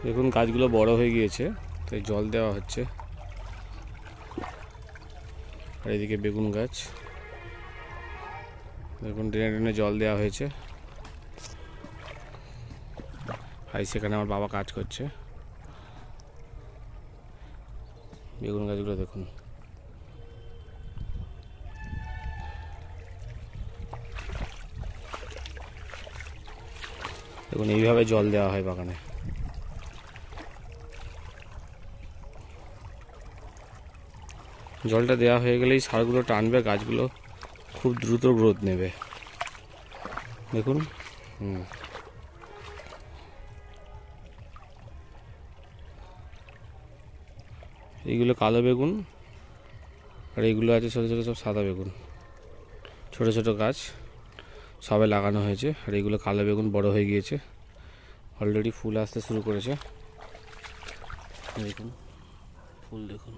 দেখুন গাছগুলো বড় হয়ে গিয়েছে, তাই জল দেওয়া হচ্ছে। আর এদিকে বেগুন গাছ দেখুন, ড্রেনে ড্রেনে জল দেওয়া হয়েছে। আর সেখানে আমার বাবা কাজ করছে। বেগুন গাছগুলো দেখুন। দেখুন এইভাবে জল দেওয়া হয় বাগানে। জলটা দেওয়া হয়ে গেলেই সারগুলো টানবে, গাছগুলো খুব দ্রুত গ্রোথ নেবে। দেখুন এইগুলো কালো বেগুন, আর এইগুলো আছে ছোটো ছোটো সব সাদা বেগুন। ছোট ছোট গাছ সবে লাগানো হয়েছে। আর এইগুলো কালো বেগুন বড় হয়ে গিয়েছে, অলরেডি ফুল আসতে শুরু করেছে। দেখুন ফুল দেখুন।